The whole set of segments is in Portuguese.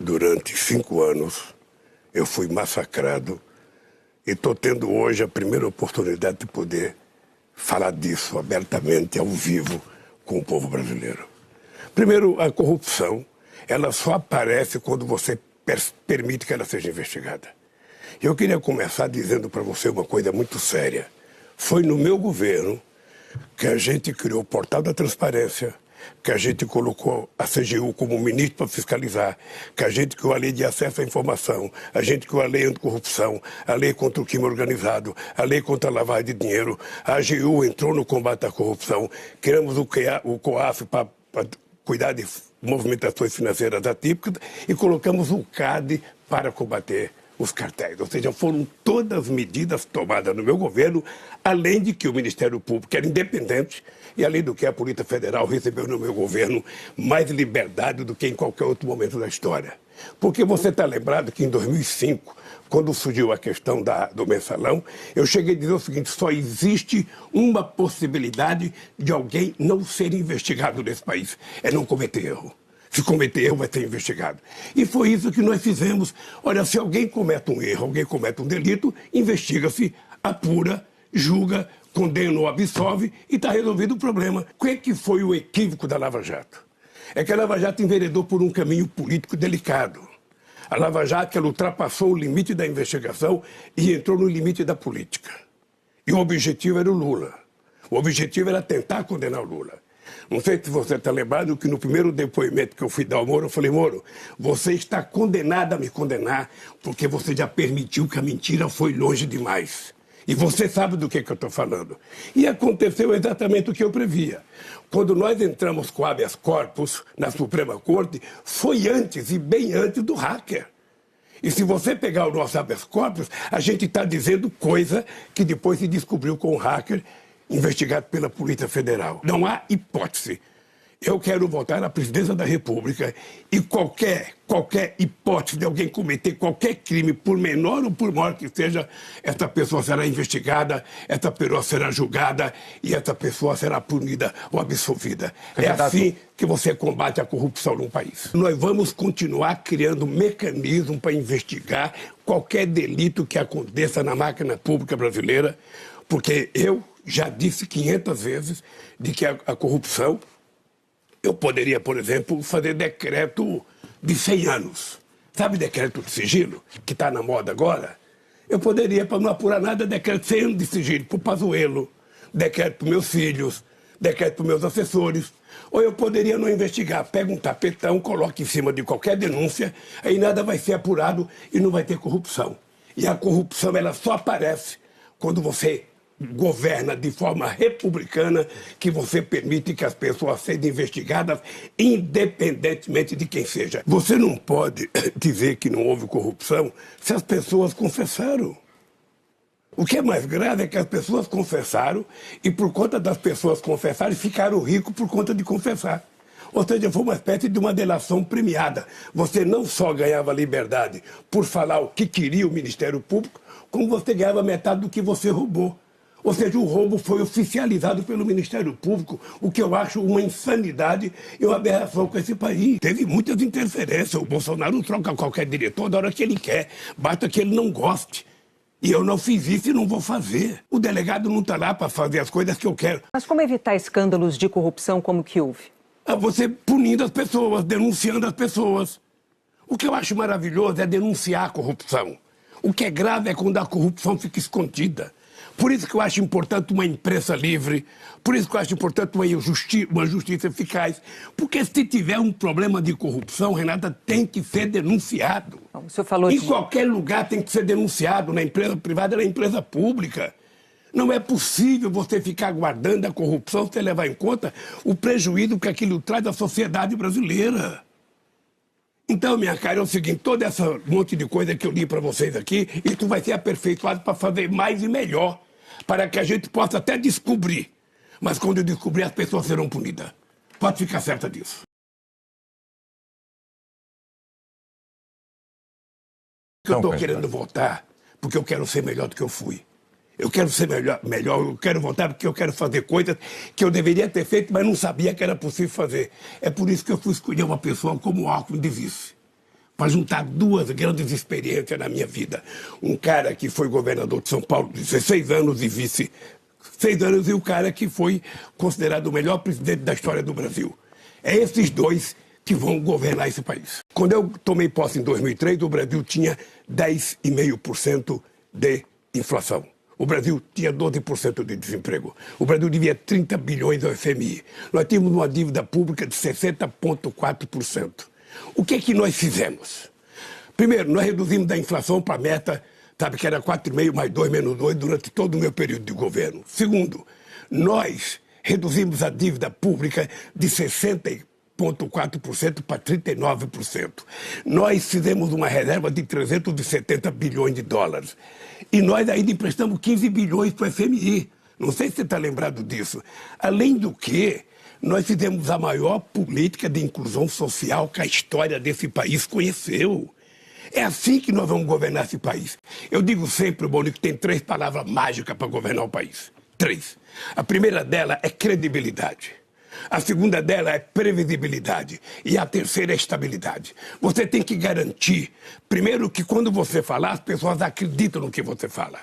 durante 5 anos, eu fui massacrado e estou tendo hoje a primeira oportunidade de poder falar disso abertamente, ao vivo, com o povo brasileiro. Primeiro, a corrupção, ela só aparece quando você permite que ela seja investigada. Eu queria começar dizendo para você uma coisa muito séria. Foi no meu governo que a gente criou o Portal da Transparência, que a gente colocou a CGU como ministro para fiscalizar, que a gente criou a lei de acesso à informação, a gente criou a lei anticorrupção, a lei contra o crime organizado, a lei contra a lavagem de dinheiro, a AGU entrou no combate à corrupção, criamos o COAF para cuidar de movimentações financeiras atípicas e colocamos o CAD para combater os cartéis. Ou seja, foram todas as medidas tomadas no meu governo, além de que o Ministério Público era independente e além do que a Polícia Federal recebeu no meu governo mais liberdade do que em qualquer outro momento da história. Porque você está lembrado que em 2005, quando surgiu a questão do mensalão, eu cheguei a dizer o seguinte: só existe uma possibilidade de alguém não ser investigado nesse país, é não cometer erro. Se cometer erro, vai ser investigado. E foi isso que nós fizemos. Olha, se alguém comete um erro, alguém comete um delito, investiga-se, apura, julga, condena ou absolve e está resolvido o problema. O que foi o equívoco da Lava Jato? É que a Lava Jato enveredou por um caminho político delicado. A Lava Jato, ela ultrapassou o limite da investigação e entrou no limite da política. E o objetivo era o Lula. O objetivo era tentar condenar o Lula. Não sei se você está lembrado que no primeiro depoimento que eu fui dar ao Moro, eu falei: Moro, você está condenado a me condenar porque você já permitiu que a mentira foi longe demais. E você sabe do que eu estou falando. E aconteceu exatamente o que eu previa. Quando nós entramos com habeas corpus na Suprema Corte, foi antes e bem antes do hacker. E se você pegar o nosso habeas corpus, a gente está dizendo coisa que depois se descobriu com o hacker investigado pela Polícia Federal. Não há hipótese. Eu quero voltar à presidência da República e qualquer hipótese de alguém cometer qualquer crime, por menor ou por maior que seja, essa pessoa será investigada, essa pessoa será julgada e essa pessoa será punida ou absolvida. É assim que você combate a corrupção num país. Nós vamos continuar criando mecanismos para investigar qualquer delito que aconteça na máquina pública brasileira, porque eu já disse 500 vezes de que a corrupção, eu poderia, por exemplo, fazer decreto de 100 anos. Sabe decreto de sigilo, que está na moda agora? Eu poderia, para não apurar nada, decreto de 100 anos de sigilo para o Pazuello, decreto para meus filhos, decreto para meus assessores. Ou eu poderia não investigar, pega um tapetão, coloca em cima de qualquer denúncia, aí nada vai ser apurado e não vai ter corrupção. E a corrupção, ela só aparece quando você governa de forma republicana, que você permite que as pessoas sejam investigadas independentemente de quem seja. Você não pode dizer que não houve corrupção se as pessoas confessaram. O que é mais grave é que as pessoas confessaram e por conta das pessoas confessarem ficaram ricos por conta de confessar. Ou seja, foi uma espécie de uma delação premiada. Você não só ganhava liberdade por falar o que queria o Ministério Público, como você ganhava metade do que você roubou. Ou seja, o roubo foi oficializado pelo Ministério Público, o que eu acho uma insanidade e uma aberração com esse país. Teve muitas interferências. O Bolsonaro não troca qualquer diretor da hora que ele quer, basta que ele não goste. E eu não fiz isso e não vou fazer. O delegado não está lá para fazer as coisas que eu quero. Mas como evitar escândalos de corrupção como que houve? Você punindo as pessoas, denunciando as pessoas. O que eu acho maravilhoso é denunciar a corrupção. O que é grave é quando a corrupção fica escondida. Por isso que eu acho importante uma imprensa livre, por isso que eu acho importante uma justiça eficaz, porque se tiver um problema de corrupção, Renata, tem que ser denunciado. Bom, o senhor falou em qualquer lugar tem que ser denunciado, na empresa privada e na empresa pública. Não é possível você ficar aguardando a corrupção sem levar em conta o prejuízo que aquilo traz à sociedade brasileira. Então, minha cara, é o seguinte: todo esse monte de coisa que eu li para vocês aqui, isso vai ser aperfeiçoado para fazer mais e melhor, para que a gente possa até descobrir. Mas quando eu descobrir, as pessoas serão punidas. Pode ficar certa disso. Eu estou querendo voltar porque eu quero ser melhor do que eu fui. Eu quero ser melhor, eu quero voltar porque eu quero fazer coisas que eu deveria ter feito, mas não sabia que era possível fazer. É por isso que eu fui escolher uma pessoa como Alckmin de vice. para juntar duas grandes experiências na minha vida. Um cara que foi governador de São Paulo 16 anos e vice 6 anos, e o cara que foi considerado o melhor presidente da história do Brasil. É esses dois que vão governar esse país. Quando eu tomei posse em 2003, o Brasil tinha 10,5% de inflação. O Brasil tinha 12% de desemprego. O Brasil devia 30 bilhões ao FMI. Nós tínhamos uma dívida pública de 60,4%. O que é que nós fizemos? Primeiro, nós reduzimos a inflação para a meta, sabe, que era 4,5 mais 2 menos 2 durante todo o meu período de governo. Segundo, nós reduzimos a dívida pública de 60,4% para 39%. Nós fizemos uma reserva de 370 bilhões de dólares. E nós ainda emprestamos 15 bilhões para o FMI. Não sei se você está lembrado disso. Além do que, nós fizemos a maior política de inclusão social que a história desse país conheceu. É assim que nós vamos governar esse país. Eu digo sempre, Boni, que tem 3 palavras mágicas para governar o país. 3. A primeira dela é credibilidade. A segunda dela é previsibilidade. E a terceira é estabilidade. Você tem que garantir, primeiro, que quando você falar, as pessoas acreditam no que você fala.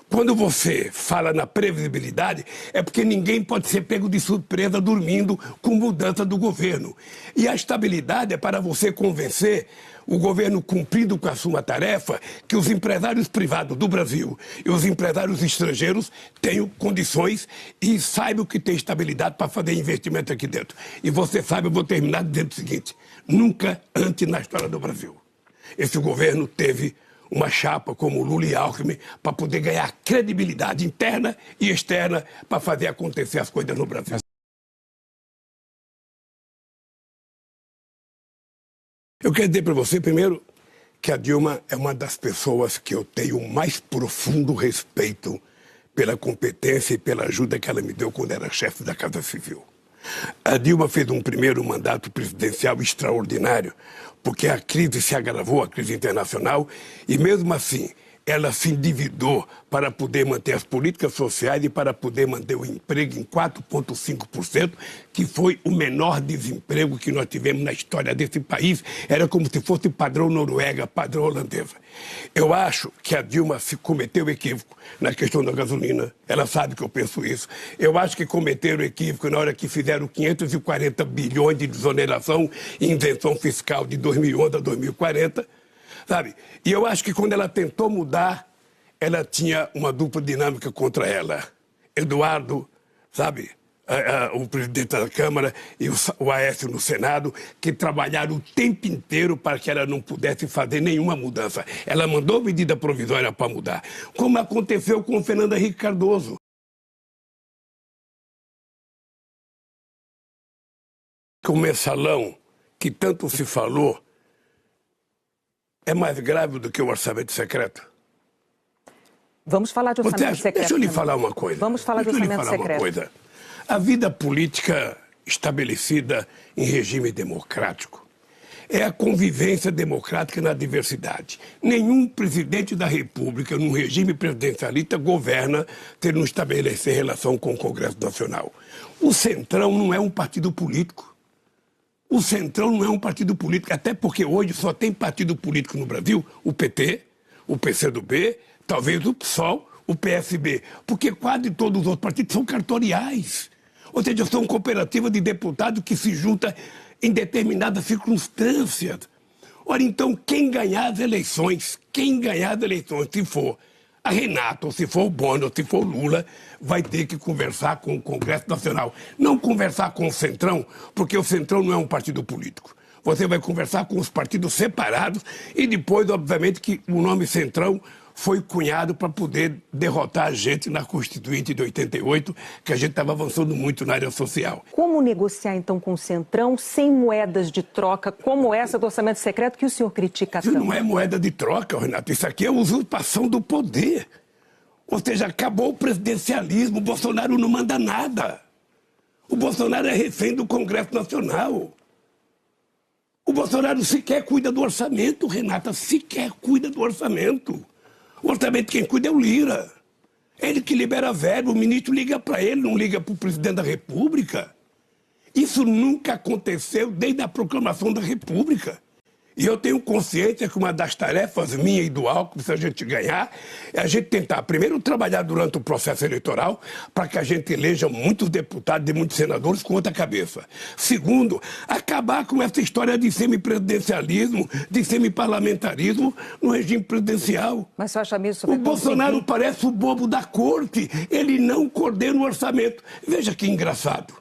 Quando você fala na previsibilidade, é porque ninguém pode ser pego de surpresa dormindo com mudança do governo. E a estabilidade é para você convencer o governo, cumprindo com a sua tarefa, que os empresários privados do Brasil e os empresários estrangeiros tenham condições e saibam que tem estabilidade para fazer investimento aqui dentro. E você sabe, eu vou terminar dizendo o seguinte: nunca antes na história do Brasil esse governo teve uma chapa como Lula e Alckmin para poder ganhar credibilidade interna e externa para fazer acontecer as coisas no Brasil. Eu quero dizer para você, primeiro, que a Dilma é uma das pessoas que eu tenho o mais profundo respeito pela competência e pela ajuda que ela me deu quando era chefe da Casa Civil. A Dilma fez um primeiro mandato presidencial extraordinário, porque a crise se agravou, a crise internacional, e mesmo assim ela se endividou para poder manter as políticas sociais e para poder manter o emprego em 4,5%, que foi o menor desemprego que nós tivemos na história desse país. Era como se fosse padrão Noruega, padrão holandesa. Eu acho que a Dilma se cometeu equívoco na questão da gasolina. Ela sabe que eu penso isso. Eu acho que cometeram equívoco na hora que fizeram 540 bilhões de desoneração e isenção fiscal de 2011 a 2040. Sabe? E eu acho que quando ela tentou mudar, ela tinha uma dupla dinâmica contra ela. Eduardo, sabe, o presidente da Câmara e o Aécio no Senado, que trabalharam o tempo inteiro para que ela não pudesse fazer nenhuma mudança. Ela mandou medida provisória para mudar, como aconteceu com o Fernando Henrique Cardoso. O mensalão, que tanto se falou, é mais grave do que o orçamento secreto? Vamos falar de orçamento secreto. Deixa eu lhe falar uma coisa. Vamos falar de orçamento secreto. A vida política estabelecida em regime democrático é a convivência democrática na diversidade. Nenhum presidente da República, num regime presidencialista, governa se não estabelecer relação com o Congresso Nacional. O Centrão não é um partido político. O Centrão não é um partido político, até porque hoje só tem partido político no Brasil, o PT, o PCdoB, talvez o PSOL, o PSB, porque quase todos os outros partidos são cartoriais. Ou seja, são cooperativas de deputados que se juntam em determinadas circunstâncias. Ora, então, quem ganhar as eleições, se for a Renato, ou se for o Boni, ou se for o Lula, vai ter que conversar com o Congresso Nacional. Não conversar com o Centrão, porque o Centrão não é um partido político. Você vai conversar com os partidos separados e depois, obviamente, que o nome Centrão foi cunhado para poder derrotar a gente na Constituinte de 88, que a gente estava avançando muito na área social. Como negociar, então, com o Centrão sem moedas de troca como essa do orçamento secreto que o senhor critica tanto? Isso não é moeda de troca, Renato. Isso aqui é usurpação do poder. Ou seja, acabou o presidencialismo, o Bolsonaro não manda nada. O Bolsonaro é refém do Congresso Nacional. O Bolsonaro sequer cuida do orçamento, Renata, sequer cuida do orçamento. O orçamento quem cuida é o Lira. Ele que libera verba, o ministro liga para ele, não liga para o presidente da República. Isso nunca aconteceu desde a proclamação da República. E eu tenho consciência que uma das tarefas minha e do Alckmin, se a gente ganhar, é a gente tentar, primeiro, trabalhar durante o processo eleitoral para que a gente eleja muitos deputados e muitos senadores com outra cabeça. Segundo, acabar com essa história de semipresidencialismo, de semiparlamentarismo no regime presidencial. Mas você acha mesmo que o Bolsonaro parece o bobo da corte. Ele não coordena o orçamento. Veja que engraçado.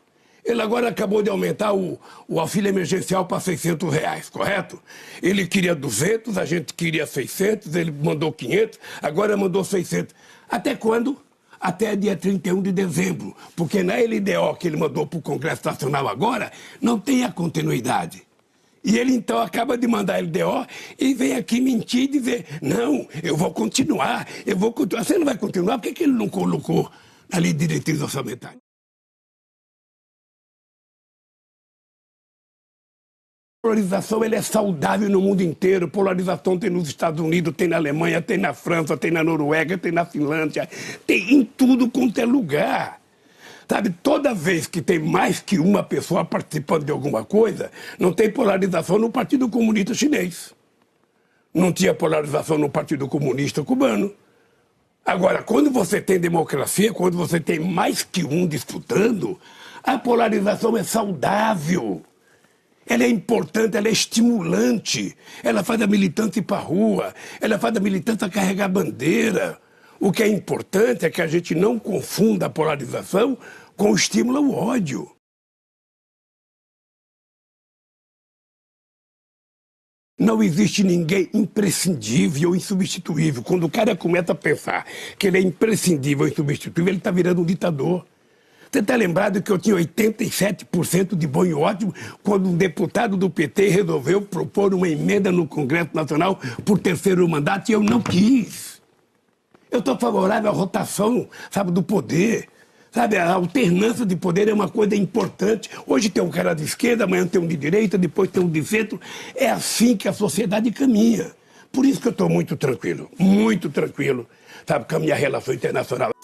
Ele agora acabou de aumentar o auxílio emergencial para R$600, correto? Ele queria 200, a gente queria 600, ele mandou 500, agora mandou 600. Até quando? Até dia 31 de dezembro. Porque na LDO que ele mandou para o Congresso Nacional agora, não tem a continuidade. E ele, então, acaba de mandar a LDO e vem aqui mentir e dizer, não, eu vou continuar, eu vou continuar. Você não vai continuar? Por que ele não colocou ali diretrizes orçamentárias? A polarização ela é saudável no mundo inteiro. Polarização tem nos Estados Unidos, tem na Alemanha, tem na França, tem na Noruega, tem na Finlândia, tem em tudo quanto é lugar. Sabe, toda vez que tem mais que uma pessoa participando de alguma coisa, não tem polarização no Partido Comunista Chinês. Não tinha polarização no Partido Comunista Cubano. Agora, quando você tem democracia, quando você tem mais que um disputando, a polarização é saudável. Ela é importante, ela é estimulante. Ela faz a militância ir para a rua, ela faz a militância carregar bandeira. O que é importante é que a gente não confunda a polarização com o estímulo ao ódio. Não existe ninguém imprescindível ou insubstituível. Quando o cara começa a pensar que ele é imprescindível ou insubstituível, ele está virando um ditador. Você está lembrado que eu tinha 87% de bom e ótimo quando um deputado do PT resolveu propor uma emenda no Congresso Nacional por terceiro mandato e eu não quis. Eu estou favorável à rotação, sabe, do poder. Sabe, a alternância de poder é uma coisa importante. Hoje tem um cara de esquerda, amanhã tem um de direita, depois tem um de centro. É assim que a sociedade caminha. Por isso que eu estou muito tranquilo, sabe, com a minha relação internacional.